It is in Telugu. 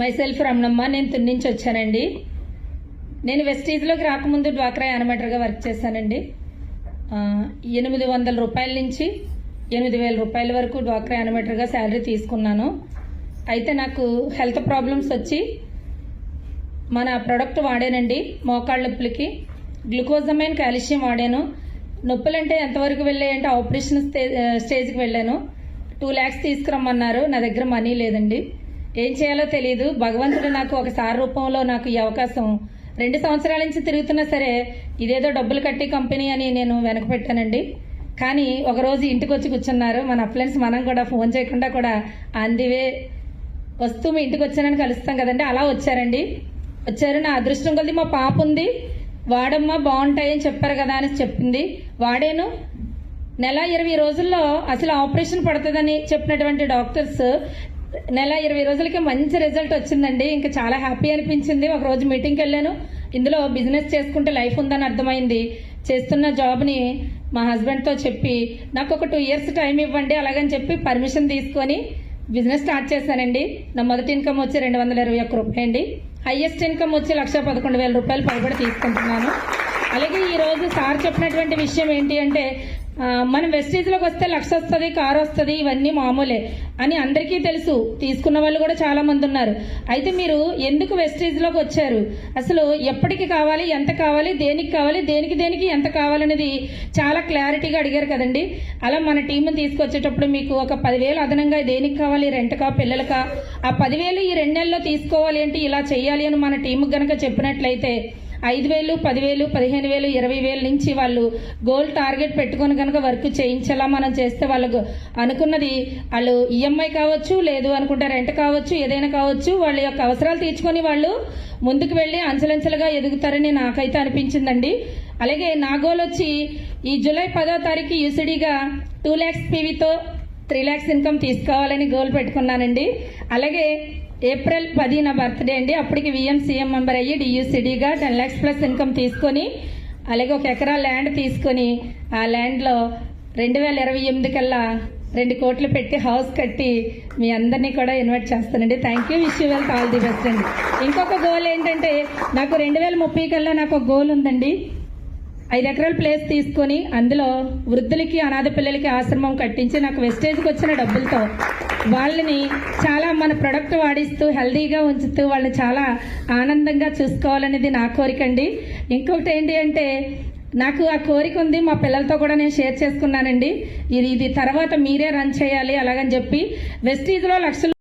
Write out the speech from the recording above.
మైసెల్ఫ్ రమణమ్మ. నేను తుని నుంచి వచ్చానండి. నేను వెస్టీజ్లోకి రాకముందు డ్వాక్రా యానిమేటర్గా వర్క్ చేశానండి. 800 రూపాయల నుంచి 8000 రూపాయల వరకు డ్వాక్రా యానిమేటర్గా శాలరీ తీసుకున్నాను. అయితే నాకు హెల్త్ ప్రాబ్లమ్స్ వచ్చి మన ప్రోడక్ట్ వాడానండి. మోకాళ్ళ నొప్పులకి గ్లూకోజమైన్ కాల్షియం వాడాను. నొప్పులంటే ఎంతవరకు వెళ్ళాయంటే ఆపరేషన్ స్టేజ్కి వెళ్ళాను. 2 lakhs తీసుకురమ్మన్నారు. నా దగ్గర మనీ లేదండి. ఏం చేయాలో తెలియదు. భగవంతుడు నాకు ఒకసారి రూపంలో నాకు ఈ అవకాశం 2 సంవత్సరాల నుంచి తిరుగుతున్నా సరే ఇదేదో డబ్బులు కట్టి కంపెనీ అని నేను వెనక పెట్టానండి. కానీ ఒకరోజు ఇంటికి వచ్చి కూర్చున్నారు. మన అప్లయన్స్ మనం కూడా ఫోన్ చేయకుండా కూడా అందివే వస్తూ మీ ఇంటికి వచ్చానని కలుస్తాం కదండి, అలా వచ్చారండి. వచ్చారు. నా అదృష్టం కొద్ది మా పాప ఉంది. వాడమ్మా బాగుంటాయని చెప్పారు కదా అని చెప్పింది. వాడాను. నెల 20 రోజుల్లో అసలు ఆపరేషన్ పడుతుందని చెప్పినటువంటి డాక్టర్స్ నెల 20 రోజులకి మంచి రిజల్ట్ వచ్చిందండి. ఇంకా చాలా హ్యాపీ అనిపించింది. ఒక రోజు మీటింగ్కి వెళ్ళాను. ఇందులో బిజినెస్ చేసుకుంటే లైఫ్ ఉందని అర్థమైంది. చేస్తున్న జాబ్ని మా హస్బెండ్తో చెప్పి నాకు ఒక 2 years టైం ఇవ్వండి అలాగని చెప్పి పర్మిషన్ తీసుకొని బిజినెస్ స్టార్ట్ చేశానండి. నా మొదటి ఇన్కమ్ వచ్చి 221 రూపాయలు అండి. హైయెస్ట్ ఇన్కమ్ వచ్చి 1,11,000 రూపాయలు పైబడి తీసుకుంటున్నాను. అలాగే ఈరోజు సార్ చెప్పినటువంటి విషయం ఏంటి అంటే మనం వెస్టీజ్లోకి వస్తే 1,00,000 వస్తుంది, కారు వస్తుంది, ఇవన్నీ మామూలే అని అందరికీ తెలుసు. తీసుకున్న వాళ్ళు కూడా చాలా మంది ఉన్నారు. అయితే మీరు ఎందుకు వెస్టీజ్లోకి వచ్చారు, అసలు ఎప్పటికి కావాలి, ఎంత కావాలి, దేనికి కావాలి, దేనికి ఎంత కావాలనేది చాలా క్లారిటీగా అడిగారు కదండి. అలా మన టీంని తీసుకొచ్చేటప్పుడు మీకు ఒక 10,000 అదనంగా దేనికి కావాలి, రెంట్కా పిల్లలకా, ఆ 10,000 ఈ 2 నెలల్లో తీసుకోవాలి అంటే ఇలా చేయాలి అని మన టీంకి గనక చెప్పినట్లయితే 5,000, 10,000, 15,000, 20,000 నుంచి వాళ్ళు గోల్ టార్గెట్ పెట్టుకొని కనుక వర్క్ చేయించేలా మనం చేస్తే వాళ్ళకు అనుకున్నది వాళ్ళు ఈఎంఐ కావచ్చు, లేదు అనుకుంటే రెంట్ కావచ్చు, ఏదైనా కావచ్చు, వాళ్ళ యొక్క అవసరాలు తీర్చుకొని వాళ్ళు ముందుకు వెళ్ళి అంచెలంచెలుగా ఎదుగుతారని నాకైతే అనిపించిందండి. అలాగే నా గోల్ వచ్చి ఈ జూలై 10వ తారీఖు యూసిడీగా 2 lakhs పీవీతో 3 lakhs ఇన్కమ్ తీసుకోవాలని గోల్ పెట్టుకున్నానండి. అలాగే ఏప్రిల్ 10 నా బర్త్డే అండి. అప్పటికి సీఎం మెంబర్ అయ్యి డియూసిడీగా 10 lakhs ప్లస్ ఇన్కమ్ తీసుకొని అలాగే 1 ఎకరా ల్యాండ్ తీసుకొని ఆ ల్యాండ్లో 2028 కల్లా 2 కోట్లు పెట్టి హౌస్ కట్టి మీ అందరినీ కూడా ఇన్వైట్ చేస్తానండి. Thank you. Wish you well, all the best అండి. ఇంకొక గోల్ ఏంటంటే నాకు 2030 కల్లా నాకు ఒక గోల్ ఉందండి. 5 ఎకరాల ప్లేస్ తీసుకొని అందులో వృద్ధులకి, అనాథ పిల్లలకి ఆశ్రమం కట్టించి నాకు వెస్టేజ్కి వచ్చిన డబ్బులతో వాళ్ళని చాలా మన ప్రొడక్ట్ వాడిస్తూ హెల్దీగా ఉంచుతూ వాళ్ళని చాలా ఆనందంగా చూసుకోవాలనేది నా కోరిక అండి. ఇంకొకటి ఏంటి అంటే నాకు ఆ కోరిక ఉంది, మా పిల్లలతో కూడా నేను షేర్ చేసుకున్నానండి. ఇది తర్వాత మీరే రన్ చేయాలి అలాగని చెప్పి వెస్టీజ్లో 1,00,000